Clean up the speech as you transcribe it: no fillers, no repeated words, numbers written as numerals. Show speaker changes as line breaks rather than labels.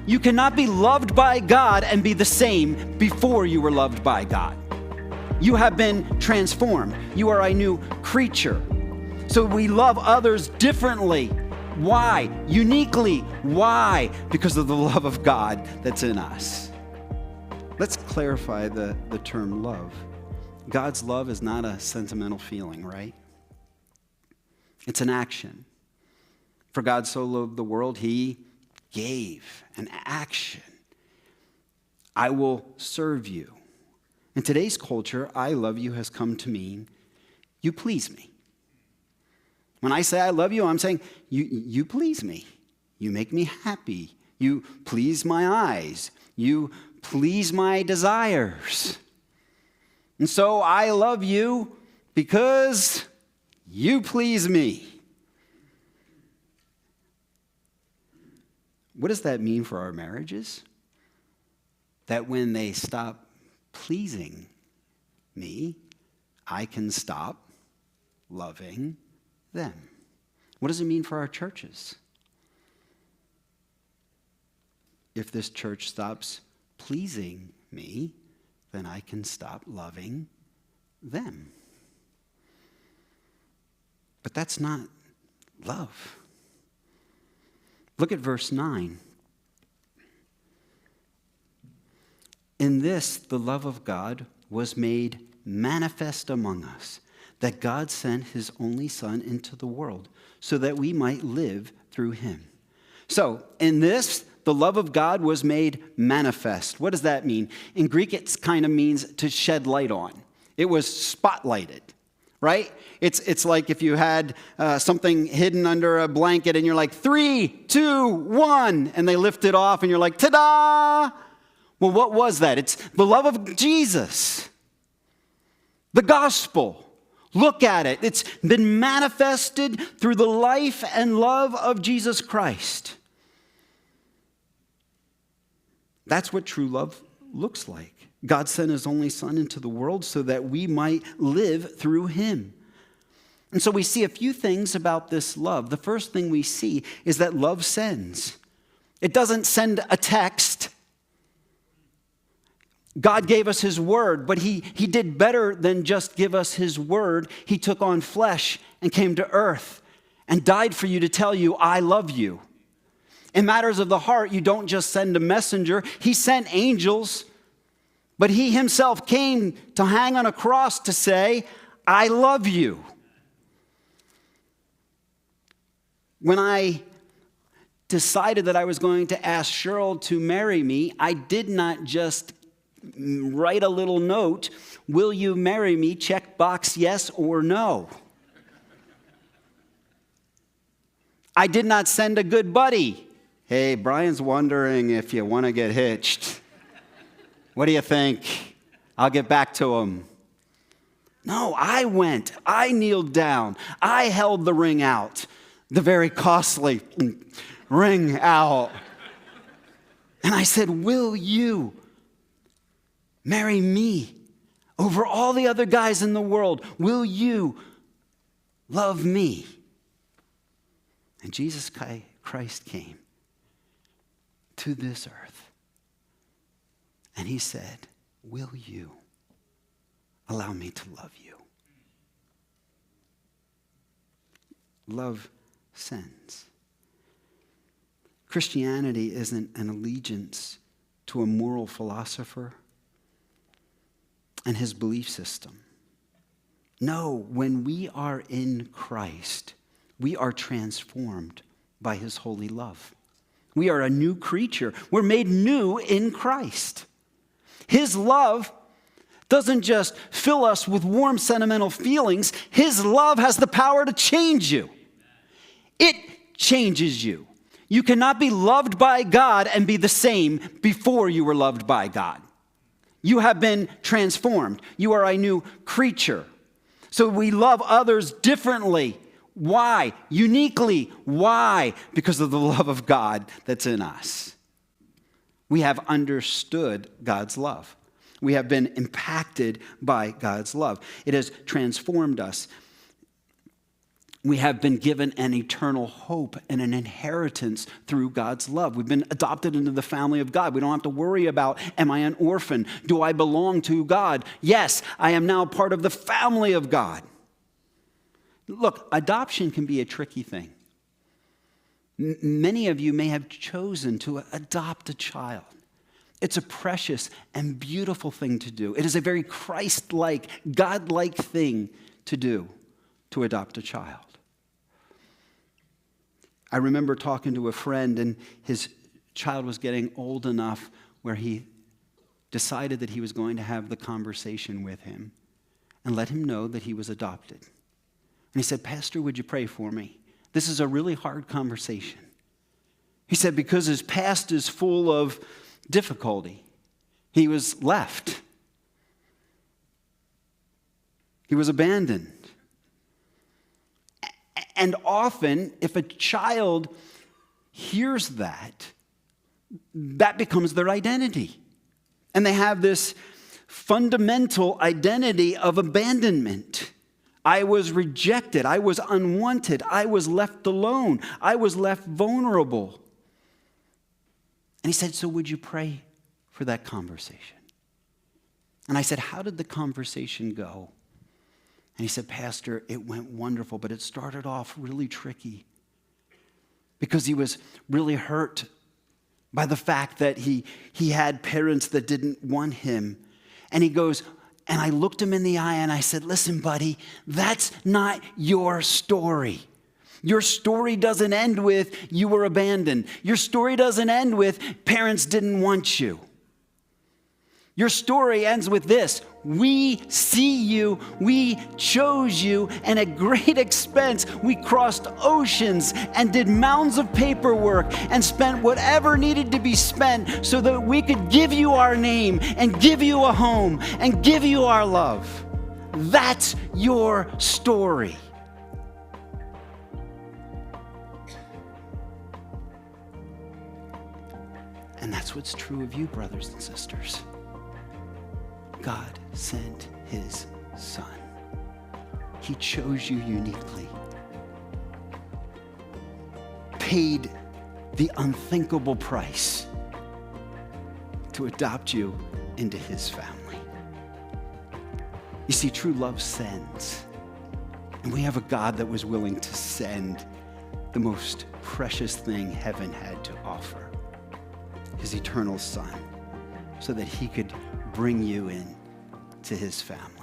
You cannot be loved by God and be the same before you were loved by God. You have been transformed. You are a new creature. So we love others differently. Why? Uniquely. Why? Because of the love of God that's in us. Let's clarify the term love. God's love is not a sentimental feeling, right? It's an action. For God so loved the world, he gave an action. I will serve you. In today's culture, I love you has come to mean you please me. When I say I love you, I'm saying you please me. You make me happy. You please my eyes. You please my desires. And so I love you because you please me. What does that mean for our marriages? That when they stop pleasing me, I can stop loving them. What does it mean for our churches? If this church stops pleasing me, then I can stop loving them. But that's not love. Look at verse 9. In this, the love of God was made manifest among us, that God sent his only Son into the world so that we might live through him. So, in this, the love of God was made manifest. What does that mean? In Greek, it kind of means to shed light on. It was spotlighted, right? It's like if you had something hidden under a blanket and you're like, 3, 2, 1, and they lift it off and you're like, ta-da! Well, what was that? It's the love of Jesus. The gospel. Look at it. It's been manifested through the life and love of Jesus Christ. That's what true love looks like. God sent his only Son into the world so that we might live through him. And so we see a few things about this love. The first thing we see is that love sends. It doesn't send a text. God gave us his word, but he did better than just give us his word. He took on flesh and came to earth and died for you to tell you, I love you. In matters of the heart, you don't just send a messenger. He sent angels, but he himself came to hang on a cross to say, I love you. When I decided that I was going to ask Cheryl to marry me, I did not just write a little note, will you marry me? Check box yes or no. I did not send a good buddy. Hey, Brian's wondering if you want to get hitched. What do you think? I'll get back to him. No, I went. I kneeled down. I held the ring out. The very costly ring out. And I said, will you marry me over all the other guys in the world? Will you love me? And Jesus Christ came to this earth. And he said, will you allow me to love you? Love sends. Christianity isn't an allegiance to a moral philosopher and his belief system. No, when we are in Christ, we are transformed by his holy love. We are a new creature. We're made new in Christ. His love doesn't just fill us with warm, sentimental feelings. His love has the power to change you. It changes you. You cannot be loved by God and be the same before you were loved by God. You have been transformed. You are a new creature. So we love others differently. Why? Uniquely. Why? Because of the love of God that's in us. We have understood God's love. We have been impacted by God's love. It has transformed us. We have been given an eternal hope and an inheritance through God's love. We've been adopted into the family of God. We don't have to worry about, am I an orphan? Do I belong to God? Yes, I am now part of the family of God. Look, adoption can be a tricky thing. Many of you may have chosen to adopt a child. It's a precious and beautiful thing to do. It is a very Christ-like, God-like thing to do, to adopt a child. I remember talking to a friend, and his child was getting old enough where he decided that he was going to have the conversation with him and let him know that he was adopted. And he said, "Pastor, would you pray for me? This is a really hard conversation." He said, because his past is full of difficulty. He was left. He was abandoned. And often, if a child hears that, that becomes their identity. And they have this fundamental identity of abandonment. I was rejected. I was unwanted. I was left alone. I was left vulnerable. And he said, "So would you pray for that conversation?" And I said, "How did the conversation go?" And he said, "Pastor, it went wonderful, but it started off really tricky because he was really hurt by the fact that he had parents that didn't want him." And he goes, and I looked him in the eye and I said, "Listen, buddy, that's not your story. Your story doesn't end with you were abandoned. Your story doesn't end with parents didn't want you. Your story ends with this: we see you, we chose you, and at great expense, we crossed oceans and did mounds of paperwork and spent whatever needed to be spent so that we could give you our name and give you a home and give you our love. That's your story." And that's what's true of you, brothers and sisters. God sent his son. He chose you uniquely, paid the unthinkable price to adopt you into his family. You see, true love sends. And we have a God that was willing to send the most precious thing heaven had to offer, his eternal son, so that he could bring you in to his family.